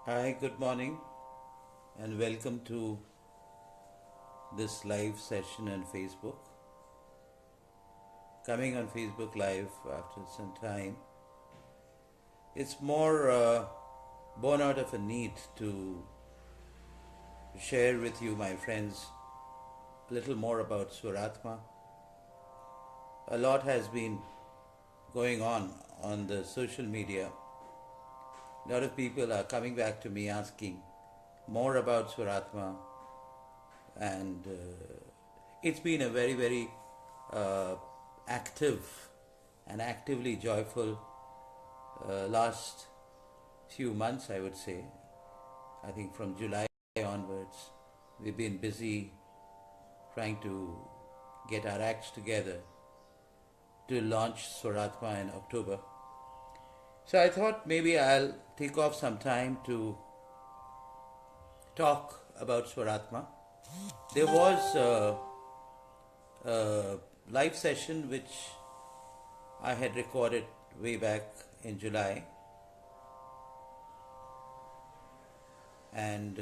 Hi, good morning, and welcome to this live session on Facebook. Coming on Facebook Live after some time. It's more born out of a need to share with you, my friends, a little more about Swaratma. A lot has been going on the social media. A lot of people are coming back to me asking more about Swaratma, and it's been a very uh, active and actively joyful last few months, I would say. I think from July onwards, we've been busy trying to get our acts together to launch Swaratma in October. So I thought maybe I'll take off some time to talk about Swaratma. There was a live session which I had recorded way back in July, and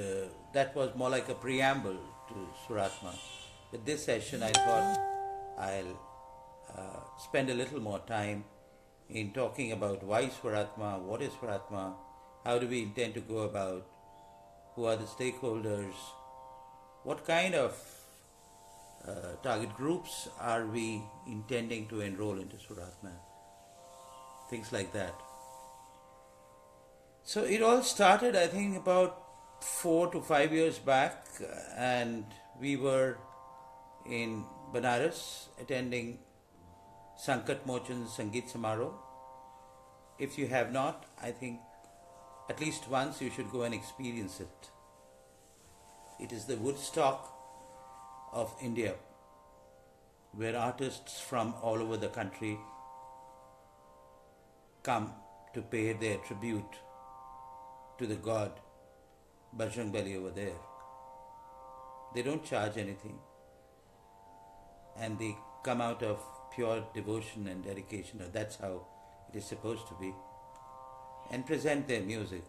that was more like a preamble to Swaratma. With this session, I thought I'll spend a little more time in talking about why Swaratma, what is Swaratma, how do we intend to go about, who are the stakeholders, what kind of target groups are we intending to enroll into Swaratma, things like that. So it all started, I think, about 4 to 5 years back, and we were in Banaras attending Sankat Mochan Sangeet Samaroh. If you have not, I think at least once you should go and experience it. It is the Woodstock of India, where artists from all over the country come to pay their tribute to the god Bajrang Bali over there. They don't charge anything, and they come out of pure devotion and dedication, or that's how it is supposed to be, and present their music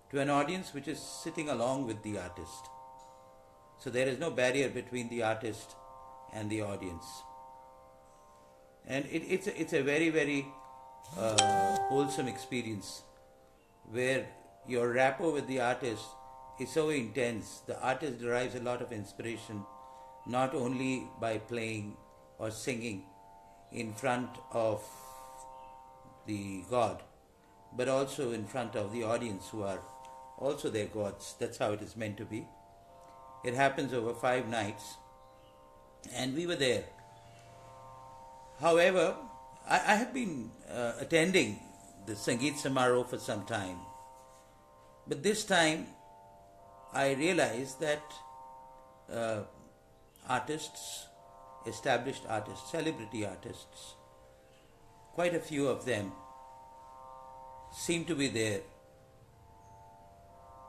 to an audience which is sitting along with the artist. So there is no barrier between the artist and the audience. And it's a very wholesome experience where your rapport with the artist is so intense. The artist derives a lot of inspiration not only by playing or singing in front of the god, but also in front of the audience who are also their gods. That's how it is meant to be. It happens over 5 nights, and we were there. However, I have been attending the Sangeet Samaroh for some time, but this time I realized that artists, established artists, celebrity artists, quite a few of them seem to be there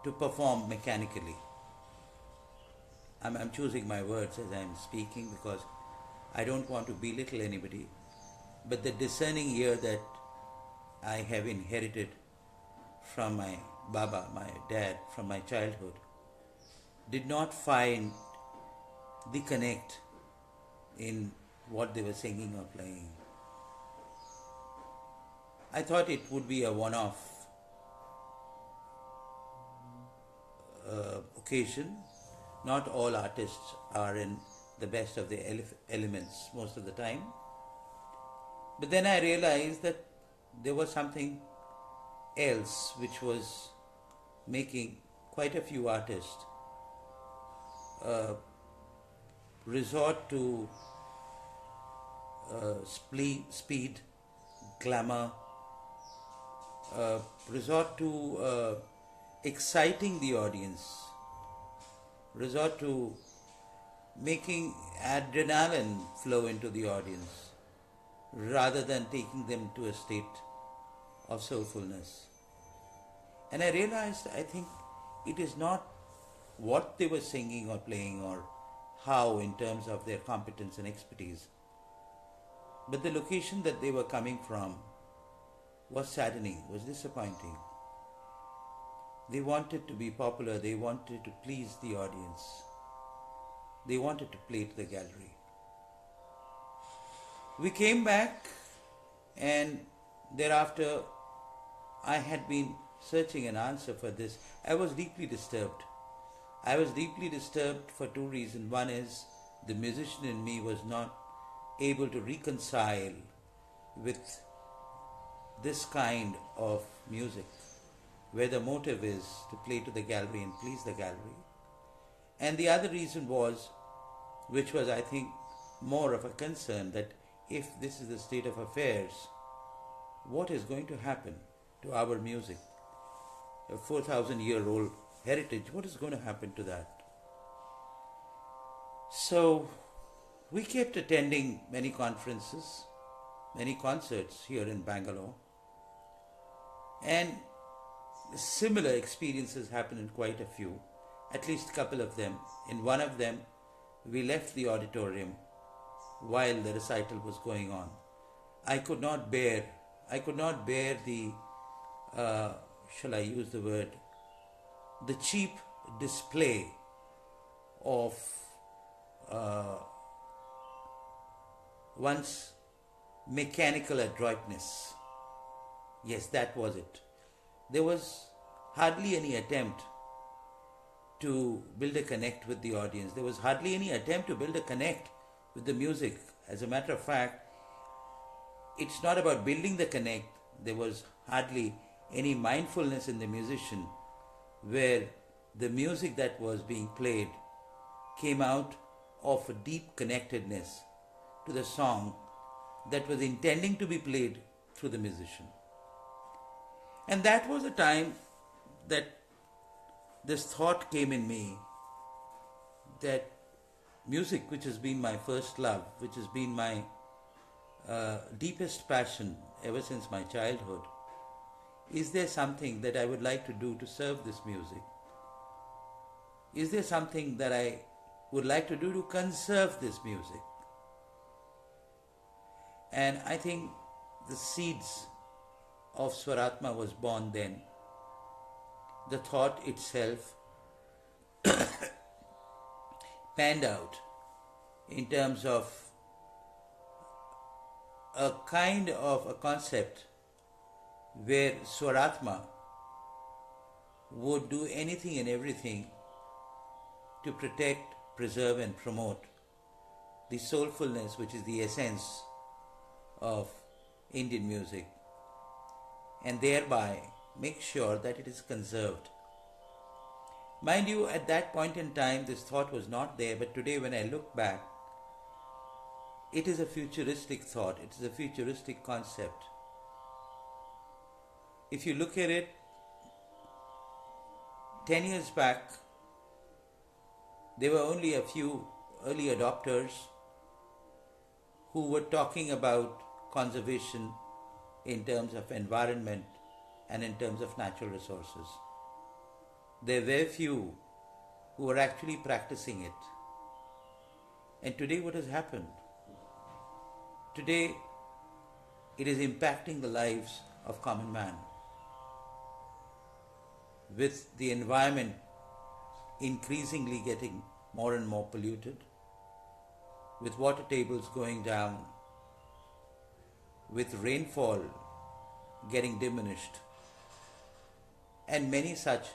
to perform mechanically. I'm choosing my words as I'm speaking because I don't want to belittle anybody, but the discerning ear that I have inherited from my Baba, my dad, from my childhood, did not find the connect in what they were singing or playing. I thought it would be a one-off occasion. Not all artists are in the best of their elements most of the time. But then I realized that there was something else which was making quite a few artists resort to speed, glamour, resort to exciting the audience, resort to making adrenaline flow into the audience rather than taking them to a state of soulfulness. And I realized, I think it is not what they were singing or playing or how in terms of their competence and expertise, but the location that they were coming from was saddening, was disappointing. They wanted to be popular, they wanted to please the audience, they wanted to play to the gallery. We came back, and thereafter I had been searching an answer for this. I was deeply disturbed. I was deeply disturbed for two reasons. One is the musician in me was not able to reconcile with this kind of music, where the motive is to play to the gallery and please the gallery. And the other reason was, which was I think more of a concern, that if this is the state of affairs, what is going to happen to our music? A 4,000-year-old heritage, what is going to happen to that? So we kept attending many conferences, many concerts here in Bangalore, and similar experiences happened in quite a few, at least a couple of them. In one of them, we left the auditorium while the recital was going on. I could not bear the, shall I use the word, the cheap display of one's mechanical adroitness. Yes, that was it. There was hardly any attempt to build a connect with the audience. There was hardly any attempt to build a connect with the music. As a matter of fact, it's not about building the connect. There was hardly any mindfulness in the musician, where the music that was being played came out of a deep connectedness to the song that was intending to be played through the musician. And that was the time that this thought came in me, that music, which has been my first love, which has been my deepest passion ever since my childhood, is there something that I would like to do to serve this music? Is there something that I would like to do to conserve this music? And I think the seeds of Swaratma was born then. The thought itself panned out in terms of a kind of a concept where Swaratma would do anything and everything to protect, preserve and promote the soulfulness, which is the essence of Indian music, and thereby make sure that it is conserved. Mind you, at that point in time this thought was not there, but today when I look back, it is a futuristic thought, it is a futuristic concept. If you look at it, 10 years back, there were only a few early adopters who were talking about conservation in terms of environment and in terms of natural resources. There were few who were actually practicing it. And today what has happened? Today it is impacting the lives of common man, with the environment increasingly getting more and more polluted, with water tables going down, with rainfall getting diminished, and many such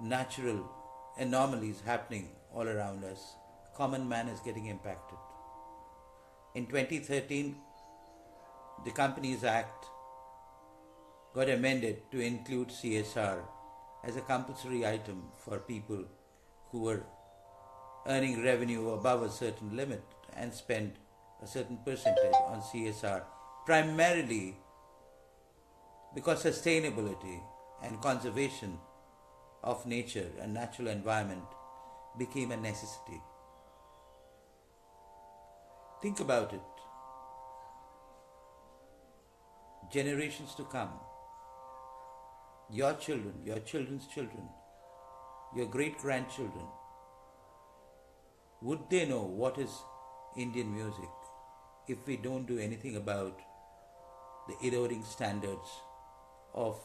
natural anomalies happening all around us. Common man is getting impacted. In 2013, the Companies Act got amended to include CSR as a compulsory item for people who were earning revenue above a certain limit and spend a certain percentage on CSR, primarily because sustainability and conservation of nature and natural environment became a necessity. Think about it. Generations to come, your children, your children's children, your great-grandchildren, would they know what is Indian music if we don't do anything about the eroding standards of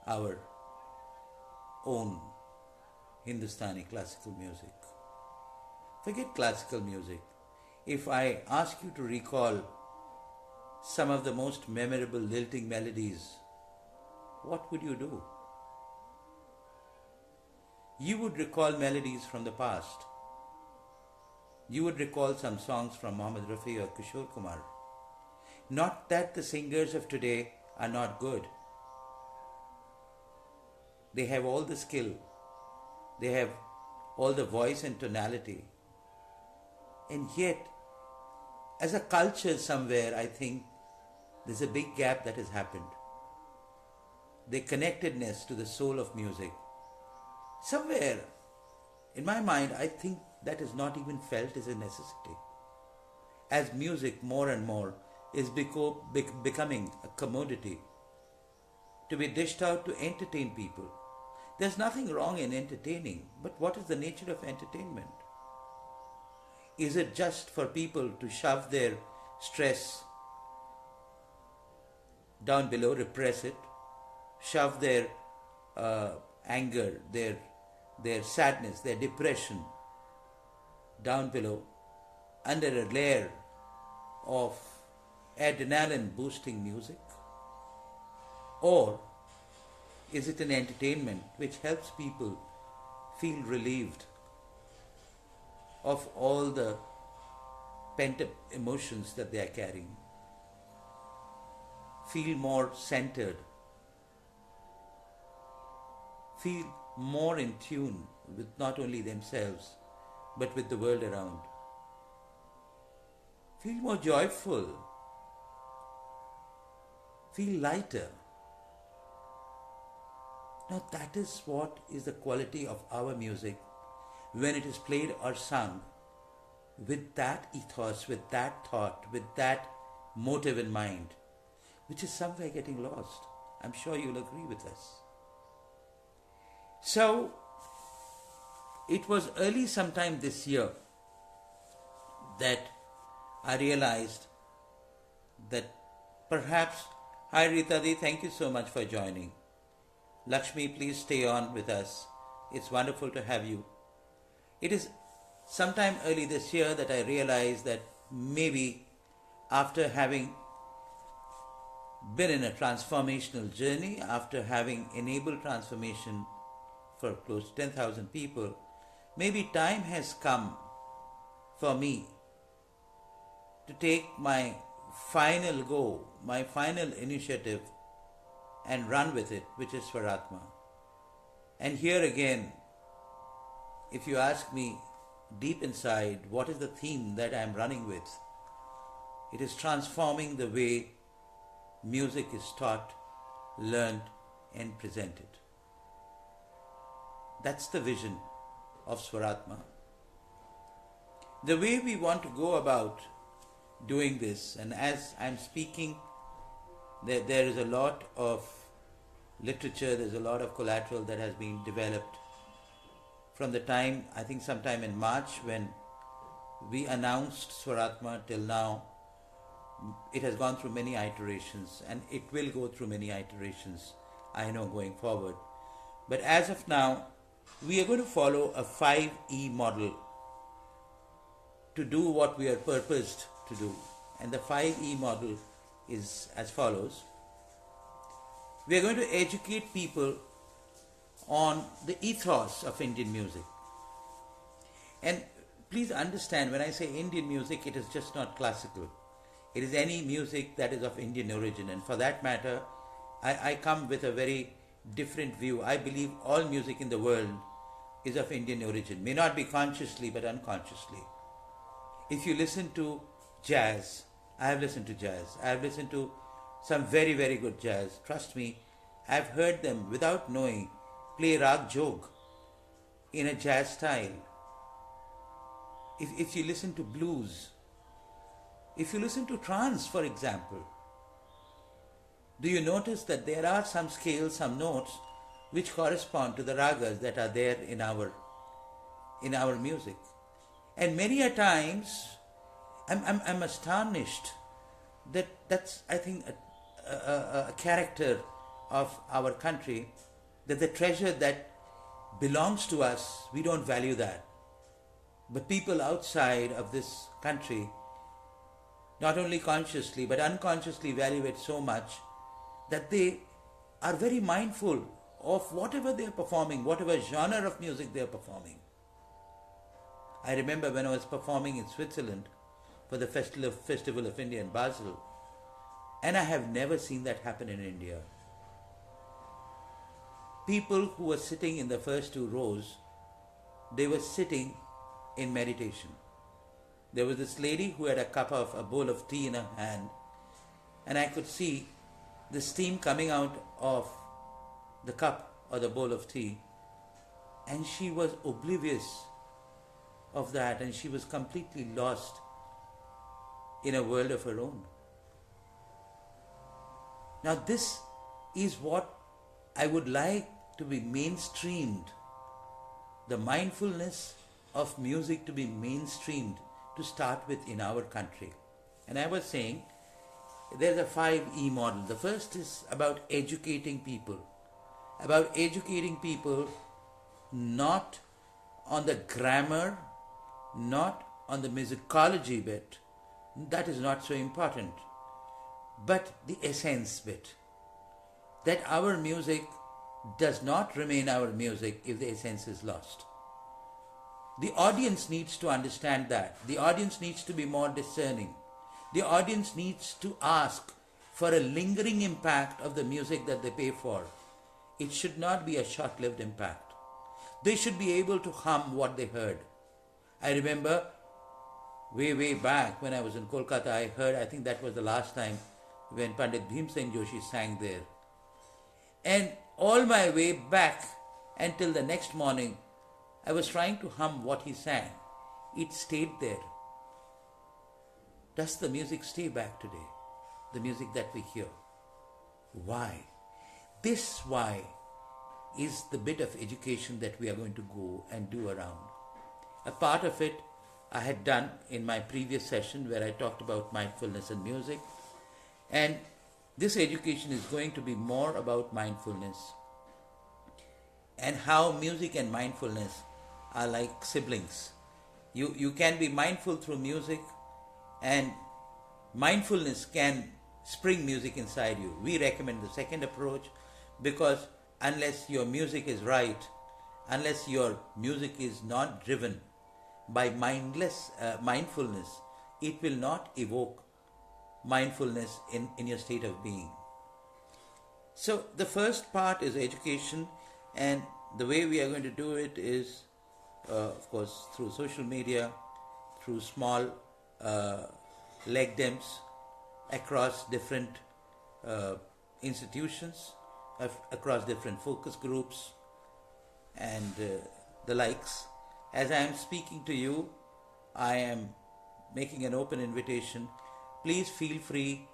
our own Hindustani classical music. Forget classical music. If I ask you to recall some of the most memorable lilting melodies, what would you do? You would recall melodies from the past. You would recall some songs from Mohammed Rafi or Kishore Kumar. Not that the singers of today are not good. They have all the skill. They have all the voice and tonality. And yet, as a culture somewhere, I think there's a big gap that has happened. The connectedness to the soul of music. Somewhere, in my mind, I think that is not even felt as a necessity. As music more and more is becoming a commodity to be dished out to entertain people. There's nothing wrong in entertaining, but what is the nature of entertainment? Is it just for people to shove their stress down below, repress it, shove their anger, their sadness, their depression down below under a layer of adrenaline boosting music? Or is it an entertainment which helps people feel relieved of all the pent up emotions that they are carrying? Feel more centered, feel more in tune with not only themselves but with the world around. Feel more joyful, feel lighter. Now that is what is the quality of our music when it is played or sung with that ethos, with that thought, with that motive in mind, which is somewhere getting lost. I'm sure you'll agree with us. So, it was early sometime this year that I realized that perhaps, hi Rita Di, thank you so much for joining. Lakshmi, please stay on with us. It's wonderful to have you. It is sometime early this year that I realized that maybe after having been in a transformational journey, after having enabled transformation for close to 10,000 people, maybe time has come for me to take my final go, my final initiative and run with it, which is Swaratma. And here again, if you ask me deep inside, what is the theme that I am running with? It is transforming the way music is taught, learned, and presented. That's the vision of Swaratma. The way we want to go about doing this, and as I'm speaking, there is a lot of literature, there's a lot of collateral that has been developed from the time, I think sometime in March when we announced Swaratma till now. It has gone through many iterations and it will go through many iterations, I know, going forward. But as of now, we are going to follow a 5E model to do what we are purposed to do. And the 5E model is as follows. We are going to educate people on the ethos of Indian music. And please understand, when I say Indian music, it is just not classical. It is any music that is of Indian origin. And for that matter, I come with a very different view. I believe all music in the world is of Indian origin. May not be consciously, but unconsciously. If you listen to jazz, I have listened to jazz. I have listened to some very, very good jazz. Trust me, I have heard them without knowing play rag jog in a jazz style. If you listen to blues, if you listen to trance, for example, do you notice that there are some scales, some notes which correspond to the ragas that are there in our music? And many a times, I'm astonished that that's, I think, a character of our country, that the treasure that belongs to us, we don't value that. But people outside of this country not only consciously but unconsciously value it so much that they are very mindful of whatever they are performing, whatever genre of music they are performing. I remember when I was performing in Switzerland for the Festival of India in Basel, and I have never seen that happen in India. People who were sitting in the first two rows, they were sitting in meditation. There was this lady who had a bowl of tea in her hand, and I could see the steam coming out of the cup or the bowl of tea, and she was oblivious of that, and she was completely lost in a world of her own. Now this is what I would like to be mainstreamed, the mindfulness of music to be mainstreamed, to start with in our country. And I was saying, there's a 5E model. The first is about educating people. About educating people not on the grammar, not on the musicology bit. That is not so important. But the essence bit. That our music does not remain our music if the essence is lost. The audience needs to understand that. The audience needs to be more discerning. The audience needs to ask for a lingering impact of the music that they pay for. It should not be a short-lived impact. They should be able to hum what they heard. I remember way back when I was in Kolkata, I think that was the last time when Pandit Bhimsen Joshi sang there. And all my way back until the next morning, I was trying to hum what he sang. It stayed there. Does the music stay back today? The music that we hear. Why? This why is the bit of education that we are going to go and do around. A part of it I had done in my previous session where I talked about mindfulness and music. And this education is going to be more about mindfulness and how music and mindfulness are like siblings. You can be mindful through music, and mindfulness can spring music inside you. We recommend the second approach because unless your music is right, unless your music is not driven by mindfulness, it will not evoke mindfulness in your state of being. So the first part is education, and the way we are going to do it is of course through social media, through small leg dems across different institutions, across different focus groups and the likes. As I am speaking to you, I am making an open invitation. Please feel free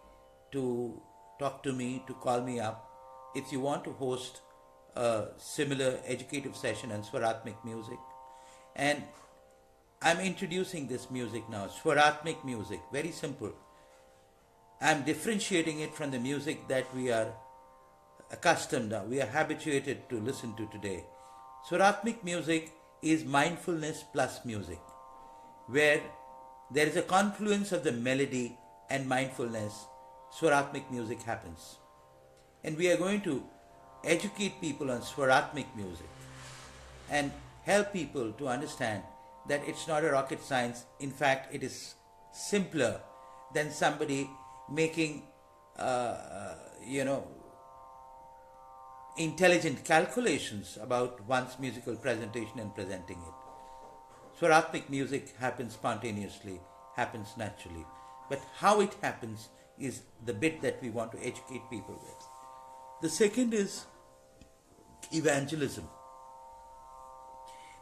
to talk to me, to call me up if you want to host a similar educative session on Swaratmik music. And I'm introducing this music now, Swaratmik music, very simple. I'm differentiating it from the music that we are accustomed now, we are habituated to listen to today. Swaratmik music is mindfulness plus music, where there is a confluence of the melody and mindfulness. Swaratmik music happens. And we are going to educate people on Swaratmik music and help people to understand that it's not a rocket science. In fact, it is simpler than somebody making, intelligent calculations about one's musical presentation and presenting it. Swaratmik music happens spontaneously, happens naturally. But how it happens is the bit that we want to educate people with. The second is evangelism.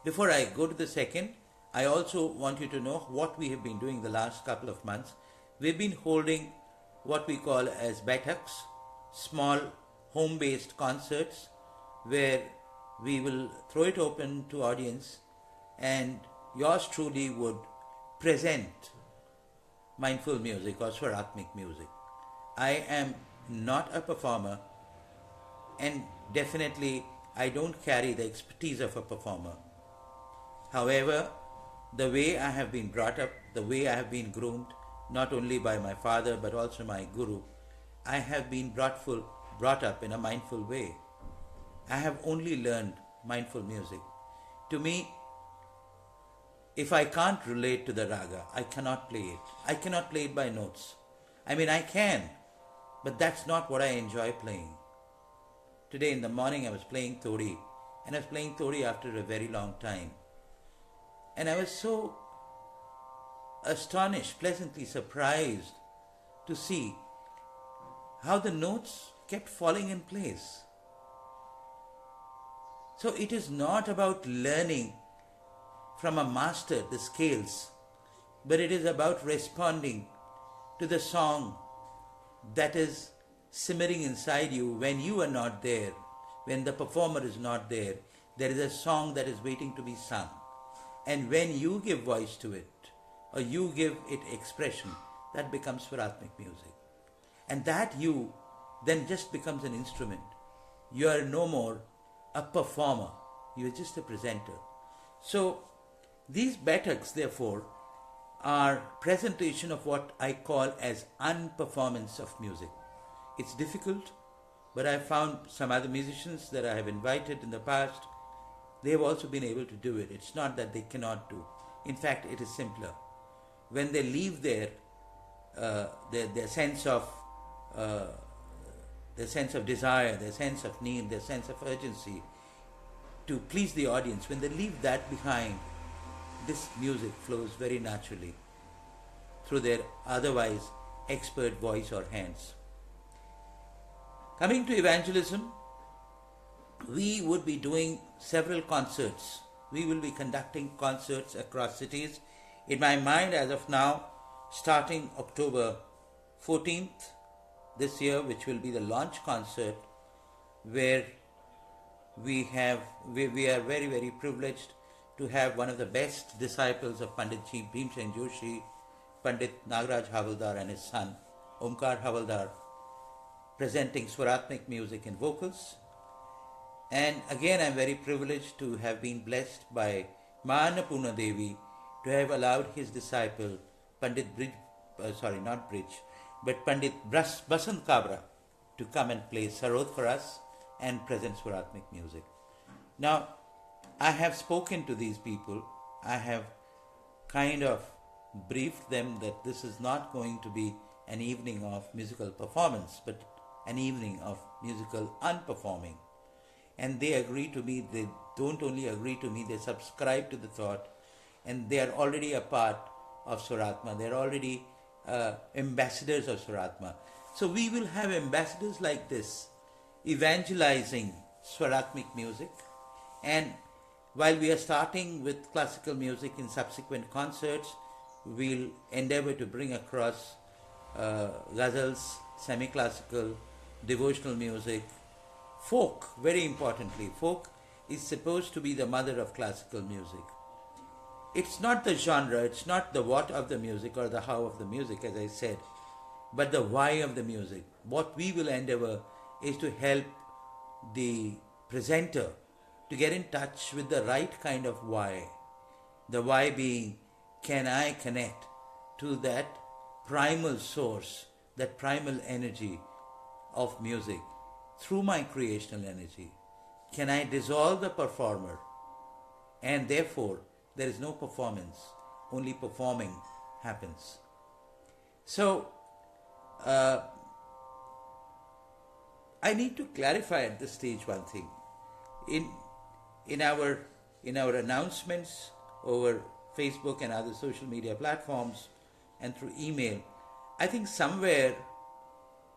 Before I go to the second, I also want you to know what we have been doing the last couple of months. We've been holding what we call as baithaks, small home-based concerts, where we will throw it open to audience and yours truly would present mindful music or Swaratmik music. I am not a performer, and definitely I don't carry the expertise of a performer. However, the way I have been brought up, the way I have been groomed, not only by my father but also my guru, I have been brought up in a mindful way. I have only learned mindful music. To me, if I can't relate to the raga, I cannot play it. I cannot play it by notes. I mean, I can, but that's not what I enjoy playing. Today in the morning I was playing Todi, and I was playing Todi after a very long time. And I was so astonished, pleasantly surprised to see how the notes kept falling in place. So it is not about learning from a master the scales, but it is about responding to the song that is simmering inside you when you are not there, when the performer is not there. There is a song that is waiting to be sung. And when you give voice to it, or you give it expression, that becomes Swaratmik music. And that you then just becomes an instrument. You are no more a performer. You are just a presenter. So these Baitaks, therefore, are presentation of what I call as unperformance of music. It's difficult, but I found some other musicians that I have invited in the past, they have also been able to do it. It's not that they cannot do. In fact, it is simpler. When they leave their sense of desire, their sense of need, their sense of urgency to please the audience, when they leave that behind, this music flows very naturally through their otherwise expert voice or hands. Coming to evangelism, we would be doing several concerts. We will be conducting concerts across cities. In my mind, as of now, starting October 14th this year, which will be the launch concert, where we are very, very privileged to have one of the best disciples of Pandit Ji Bhimsen Joshi, Pandit Nagaraj Havaldar and his son, Omkar Havaldar, presenting Swaratmik music and vocals. And again, I am very privileged to have been blessed by Ma Annapurna Devi to have allowed his disciple, Pandit Pandit Basant Kabra, to come and play Sarod for us and present Swaratmik music. Now, I have spoken to these people. I have kind of briefed them that this is not going to be an evening of musical performance, but an evening of musical unperforming. And they agree to me. They don't only agree to me, they subscribe to the thought, and they are already a part of Swaratma. They are already ambassadors of Swaratma. So we will have ambassadors like this evangelizing Swaratmik music. And while we are starting with classical music in subsequent concerts, we'll endeavor to bring across ghazals, semi-classical, devotional music, folk. Very importantly, folk is supposed to be the mother of classical music. It's not the genre, it's not the what of the music or the how of the music, as I said, but the why of the music. What we will endeavor is to help the presenter to get in touch with the right kind of why. The why being, can I connect to that primal source, that primal energy of music through my creational energy? Can I dissolve the performer? And therefore, there is no performance, only performing happens. So, I need to clarify at this stage one thing. In our announcements over Facebook and other social media platforms and through email, I think somewhere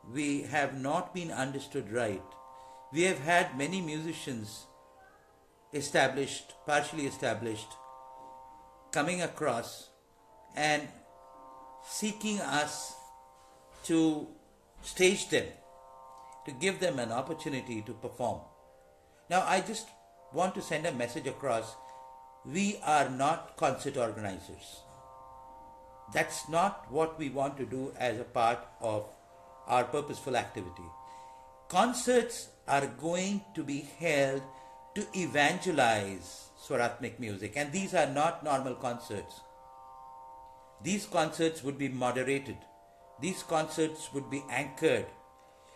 we have not been understood right. We have had many musicians established, partially established, coming across and seeking us to stage them, to give them an opportunity to perform. Now, I just want to send a message across. We are not concert organizers. That's not what we want to do as a part of our purposeful activity. Concerts are going to be held to evangelize Swaratmik music. And these are not normal concerts. These concerts would be moderated. These concerts would be anchored,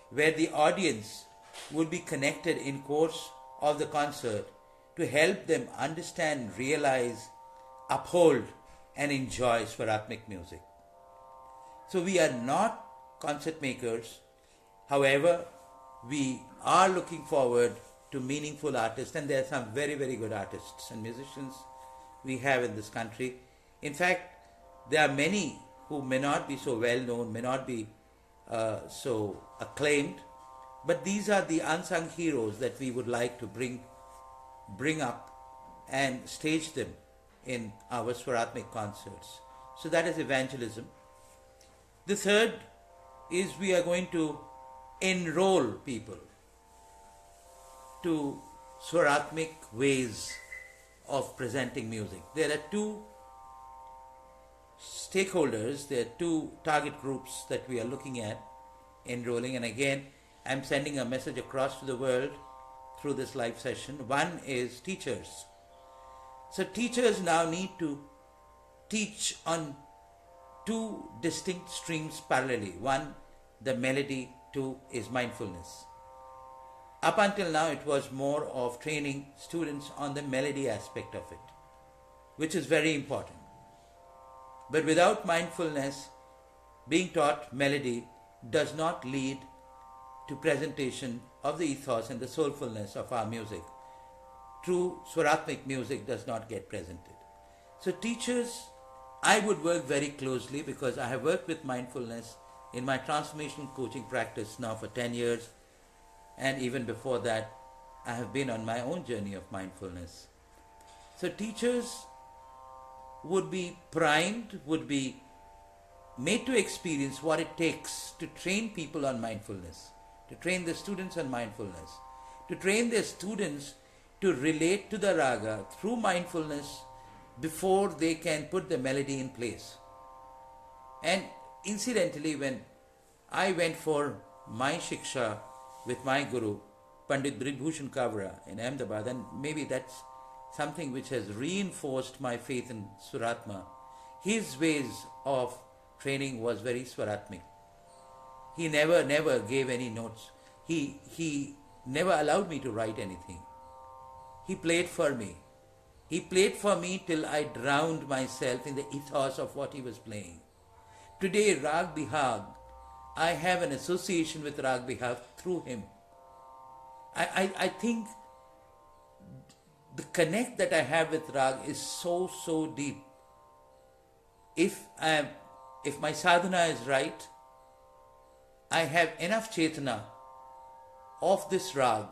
where the audience would be connected in course of the concert to help them understand, realize, uphold and enjoy Swaratmik music. So we are not concert makers. However, we are looking forward to meaningful artists, and there are some very, very good artists and musicians we have in this country. In fact, there are many who may not be so well known, may not be so acclaimed, but these are the unsung heroes that we would like to bring up and stage them in our Swaratmik concerts. So that is evangelism. The third is we are going to enroll people to Swaratmik ways of presenting music. There are two stakeholders, there are two target groups that we are looking at enrolling, and again I'm sending a message across to the world through this live session. One is teachers. So teachers now need to teach on two distinct streams parallelly. One, the melody; two is mindfulness. Up until now it was more of training students on the melody aspect of it, which is very important. But without mindfulness, being taught melody does not lead to presentation of the ethos and the soulfulness of our music. True Swaratmik music does not get presented. So teachers, I would work very closely, because I have worked with mindfulness in my transformational coaching practice now for 10 years, and even before that I have been on my own journey of mindfulness. So teachers would be primed, would be made to experience what it takes to train people on mindfulness, to train the students on mindfulness, to train their students to relate to the raga through mindfulness before they can put the melody in place. And incidentally, when I went for my shiksha with my guru, Pandit Bribhushan Kavra in Ahmedabad, and maybe that's something which has reinforced my faith in Swaratma. His ways of training was very Swaratmik. He never gave any notes. He never allowed me to write anything. He played for me. He played for me till I drowned myself in the ethos of what he was playing. Today, Rag Bihag, I have an association with Rag Bihag through him. I think the connect that I have with Rag is so deep. If my sadhana is right, I have enough chetana of this Rag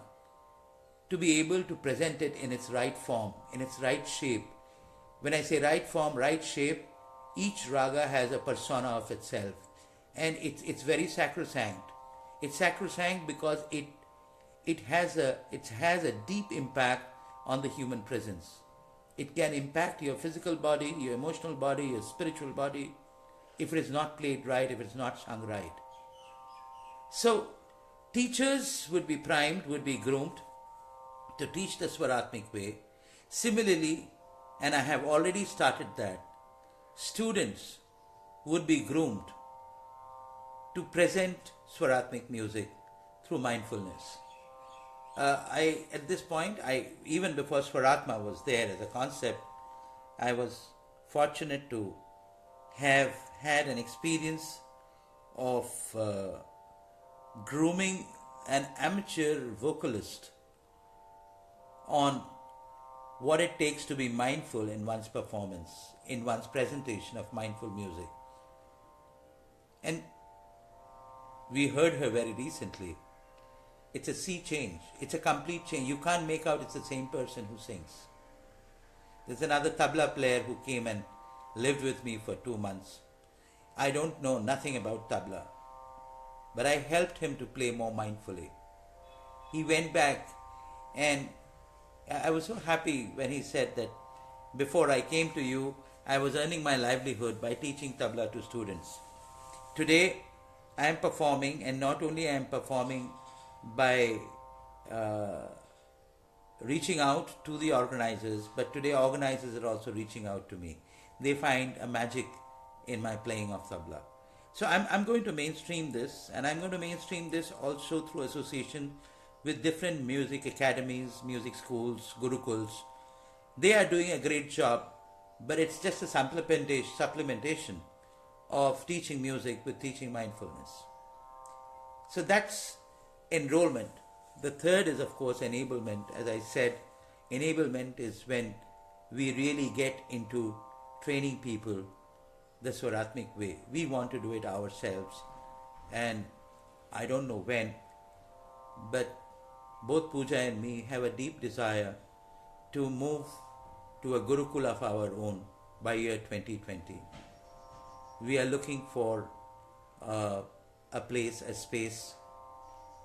to be able to present it in its right form, in its right shape. When I say right form, right shape, each raga has a persona of itself, and it's very sacrosanct. It's sacrosanct because it has a deep impact on the human presence. It can impact your physical body, your emotional body, your spiritual body, if it is not played right, if it's not sung right. So teachers would be primed, would be groomed to teach the Swaratmik way. Similarly, and I have already started that, students would be groomed to present Swaratmik music through mindfulness. At this point, even before Swaratma was there as a concept, I was fortunate to have had an experience of grooming an amateur vocalist on what it takes to be mindful in one's performance, in one's presentation of mindful music. And we heard her very recently. It's a sea change. It's a complete change. You can't make out it's the same person who sings. There's another tabla player who came and lived with me for 2 months. I don't know nothing about tabla, but I helped him to play more mindfully. He went back, and I was so happy when he said that before I came to you, I was earning my livelihood by teaching tabla to students. Today, I am performing, and not only I am performing by reaching out to the organizers, but today organizers are also reaching out to me. They find a magic in my playing of tabla. So I'm going to mainstream this, and I'm going to mainstream this also through association with different music academies, music schools, gurukuls. They are doing a great job, but it's just a supplementation of teaching music with teaching mindfulness. So that's enrollment. The third is, of course, enablement. As I said, enablement is when we really get into training people the Swaratmik way. We want to do it ourselves, and I don't know when, but both Pooja and me have a deep desire to move to a Gurukul of our own by year 2020. We are looking for a place, a space,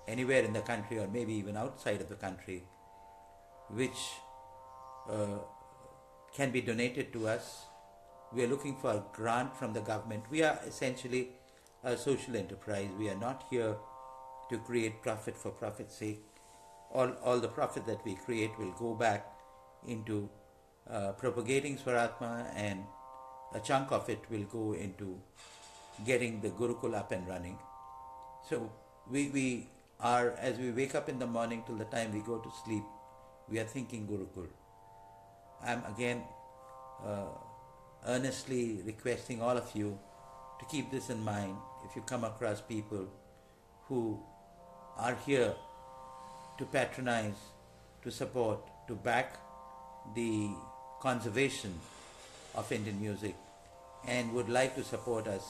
anywhere in the country or maybe even outside of the country, which can be donated to us. We are looking for a grant from the government. We are essentially a social enterprise. We are not here to create profit for profit's sake. All the profit that we create will go back into propagating Swaratma, and a chunk of it will go into getting the Gurukul up and running. So we are, as we wake up in the morning till the time we go to sleep, we are thinking Gurukul. I'm again earnestly requesting all of you to keep this in mind. If you come across people who are here to patronize, to support, to back the conservation of Indian music, and would like to support us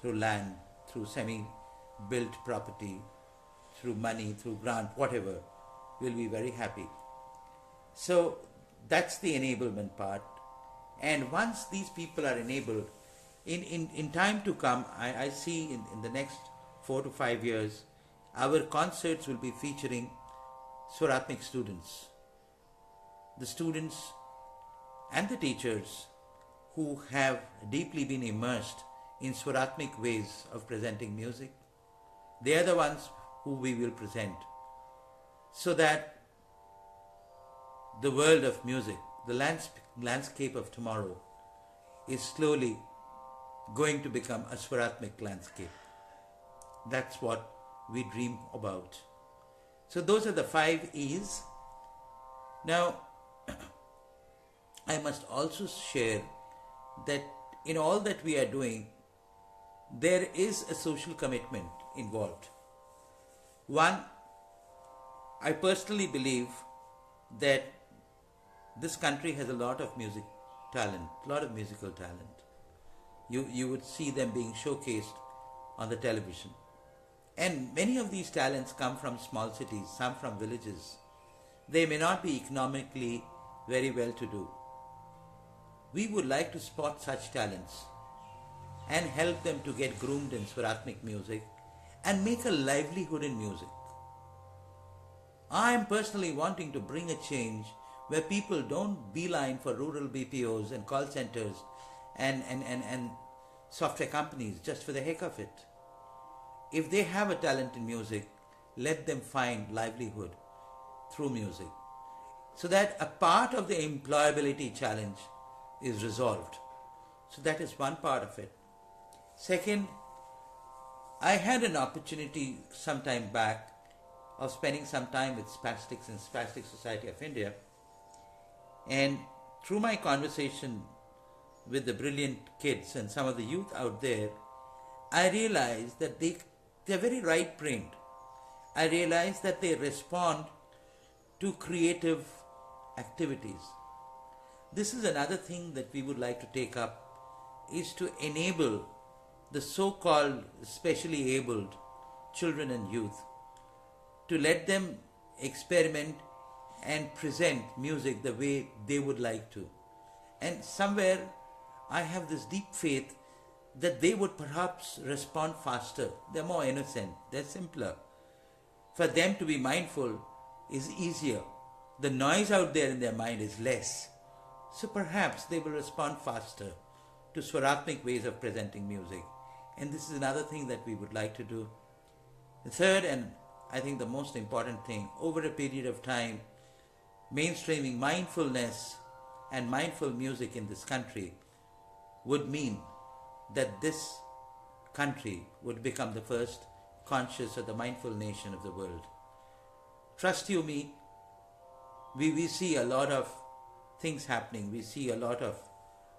through land, through semi-built property, through money, through grant, whatever, we'll be very happy. So that's the enablement part. And once these people are enabled, in time to come, I see in the next 4 to 5 years, our concerts will be featuring Swaratmik students. The students and the teachers who have deeply been immersed in Swaratmik ways of presenting music, they are the ones who we will present, so that the world of music, the landscape of tomorrow, is slowly going to become a Swaratmik landscape. That's what we dream about. So those are the 5 E's. Now, I must also share that in all that we are doing, there is a social commitment involved. One, I personally believe that this country has a lot of music talent, a lot of musical talent. You would see them being showcased on the television. And many of these talents come from small cities, some from villages. They may not be economically very well to do. We would like to spot such talents and help them to get groomed in Swaratmik music and make a livelihood in music. I am personally wanting to bring a change where people don't beeline for rural BPOs and call centers and software companies just for the heck of it. If they have a talent in music, let them find livelihood through music, so that a part of the employability challenge is resolved. So that is one part of it. Second, I had an opportunity some time back of spending some time with Spastics and Spastic Society of India, and through my conversation with the brilliant kids and some of the youth out there, I realized that they're very right-brained. I realized that they respond to creative activities. This is another thing that we would like to take up, is to enable the so-called specially abled children and youth, to let them experiment and present music the way they would like to. And somewhere I have this deep faith that they would perhaps respond faster. They're more innocent, they're simpler. For them to be mindful is easier. The noise out there in their mind is less. So perhaps they will respond faster to Swaratmik ways of presenting music. And this is another thing that we would like to do. The third, and I think the most important thing, over a period of time, mainstreaming mindfulness and mindful music in this country would mean that this country would become the first conscious or the mindful nation of the world. Trust you me, we see a lot of things happening. We see a lot of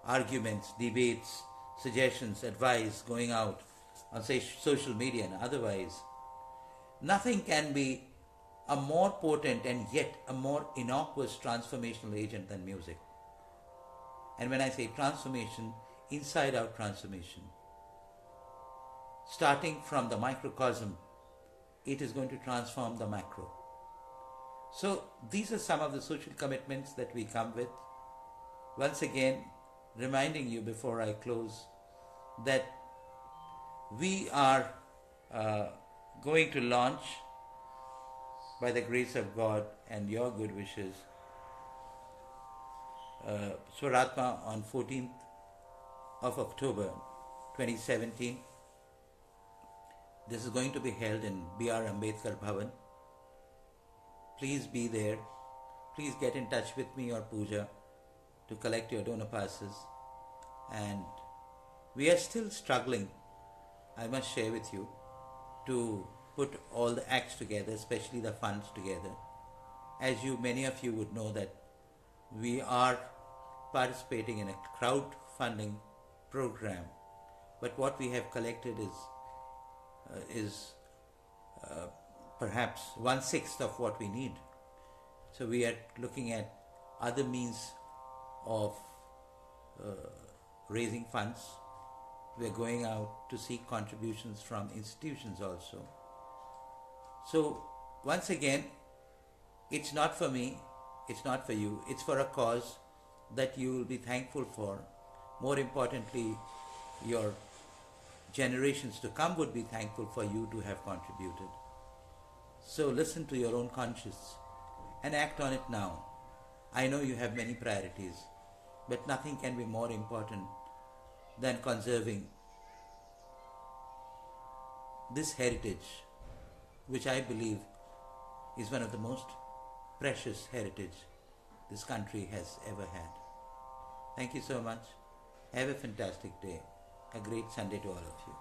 arguments, debates, suggestions, advice going out on say social media and otherwise. Nothing can be a more potent and yet a more innocuous transformational agent than music. And when I say transformation, inside out transformation. Starting from the microcosm, it is going to transform the macro. So these are some of the social commitments that we come with. Once again, reminding you before I close that we are going to launch, by the grace of God and your good wishes, Swaratma on 14th of October 2017. This is going to be held in B.R. Ambedkar Bhavan. Please be there. Please get in touch with me or Pooja to collect your donor passes. And we are still struggling, I must share with you, to put all the acts together, especially the funds together. As you, many of you would know that we are participating in a crowdfunding program, but what we have collected is perhaps 1/6 of what we need. So we are looking at other means of raising funds. We are going out to seek contributions from institutions also. So once again, it's not for me, it's not for you, it's for a cause that you will be thankful for. More importantly, your generations to come would be thankful for you to have contributed. So listen to your own conscience and act on it now. I know you have many priorities, but nothing can be more important than conserving this heritage, which I believe is one of the most precious heritage this country has ever had. Thank you so much. Have a fantastic day. A great Sunday to all of you.